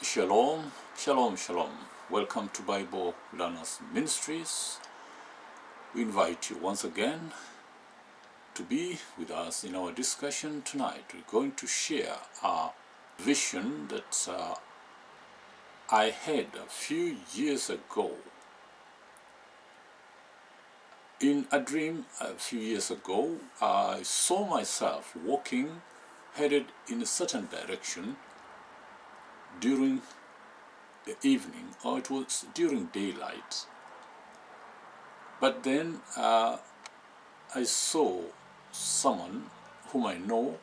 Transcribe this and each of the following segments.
Shalom, shalom, shalom. Welcome to Bible Learners Ministries. We invite you once again to be with us in our discussion tonight. We're going to share a vision that I had a few years ago. In a dream a few years ago, I saw myself walking, headed in a certain direction during the evening, or it was during daylight. But then I saw someone whom I know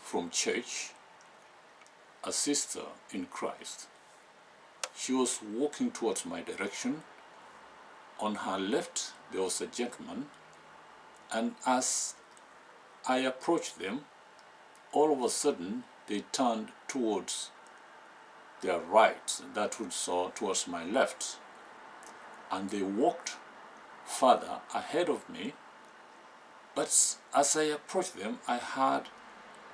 from church, a sister in Christ. She was walking towards my direction. On her left, there was a gentleman, and as I approached them, all of a sudden they turned towards their right, that would saw towards my left, and they walked further ahead of me. But as I approached them, I heard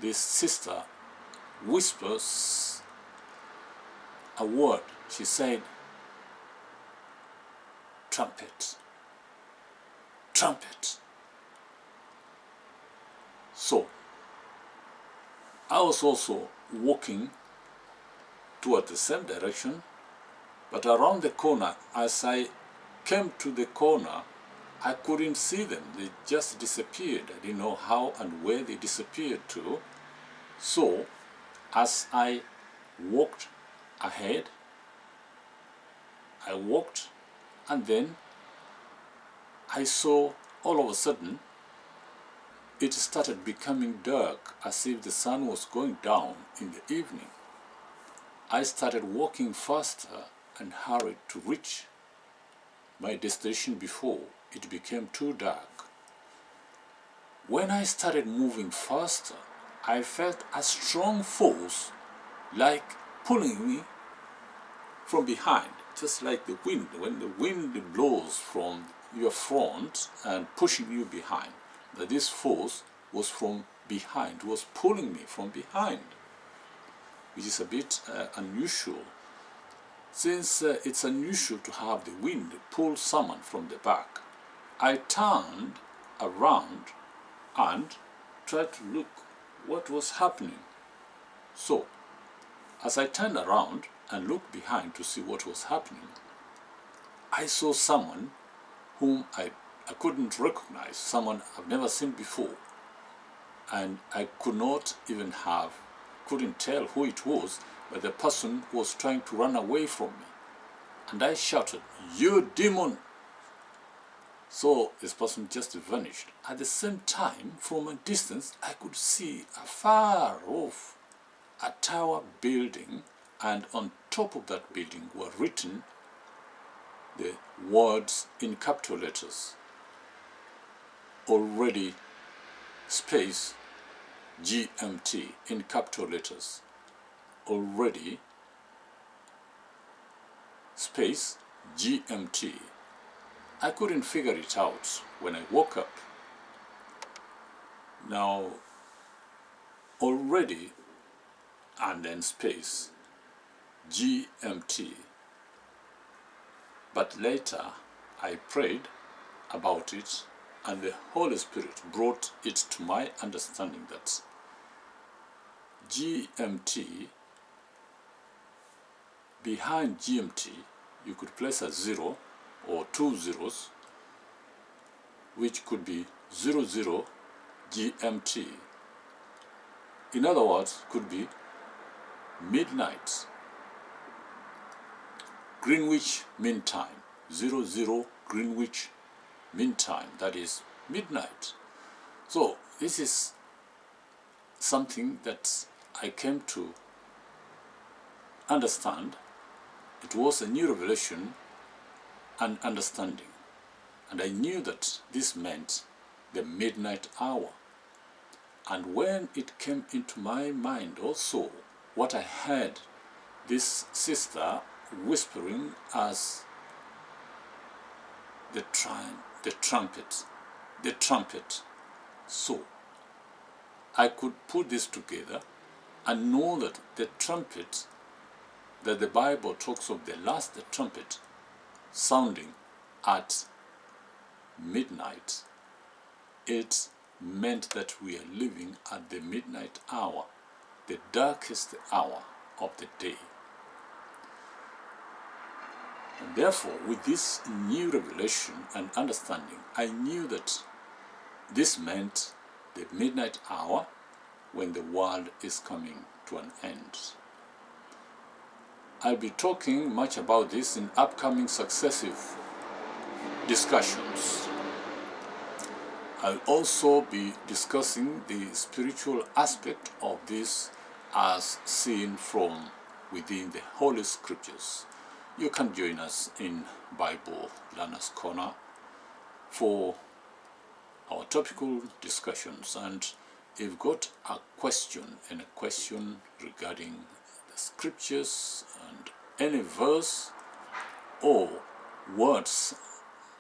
this sister whispers a word. She said, "Trumpet, trumpet." So I was also walking toward the same direction, but around the corner, as I came to the corner, I couldn't see them. They just disappeared. I didn't know how and where they disappeared to. So as I walked ahead, I walked, and then I saw all of a sudden it started becoming dark, as if the sun was going down in the evening. I started walking faster and hurried to reach my destination before it became too dark. When I started moving faster, I felt a strong force like pulling me from behind, just like the wind. When the wind blows from your front and pushing you behind, that this force was from behind, was pulling me from behind, which is a bit unusual. Since it's unusual to have the wind pull someone from the back, I turned around and tried to look what was happening. So, as I turned around and looked behind to see what was happening, I saw someone whom I couldn't recognize, someone I've never seen before, and I couldn't tell who it was, but the person was trying to run away from me. And I shouted, "You demon!" So this person just vanished. At the same time, from a distance, I could see afar off a tower building, and on top of that building were written the words in capital letters, already space GMT in capital letters, already space GMT. I couldn't figure it out when I woke up. Now, already and then space GMT. But later I prayed about it, and the Holy Spirit brought it to my understanding that GMT, behind GMT, you could place a 0 or 2 zeros, which could be 00 GMT. In other words, could be midnight, Greenwich Mean Time, 00 Greenwich Mean Time, that is midnight. So this is something that I came to understand. It was a new revelation and understanding, and I knew that this meant the midnight hour. And when it came into my mind also what I heard this sister whispering as the trumpet, so I could put this together and know that the trumpet that the Bible talks of the last trumpet sounding at midnight, it meant that we are living at the midnight hour, the darkest hour of the day. And therefore, with this new revelation and understanding, I knew that this meant the midnight hour when the world is coming to an end. I'll be talking much about this in upcoming successive discussions. I'll also be discussing the spiritual aspect of this as seen from within the Holy Scriptures. You can join us in Bible Learners Corner for our topical discussions, and if you've got a question regarding the Scriptures and any verse or words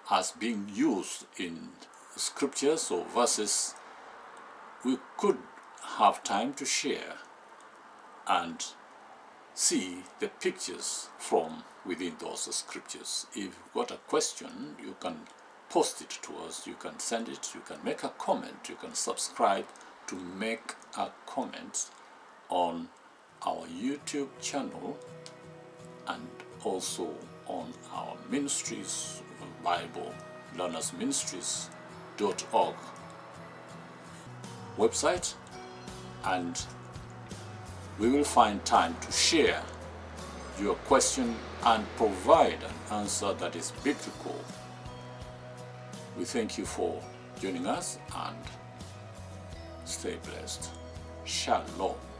as being used in Scriptures or verses, we could have time to share and see the pictures from within those Scriptures. If you've got a question, you can post it to us, you can send it, you can make a comment, you can subscribe to make a comment on our YouTube channel and also on our Ministries, Bible Learners Ministries.org website, and we will find time to share your question and provide an answer that is biblical. We thank you for joining us and stay blessed. Shalom.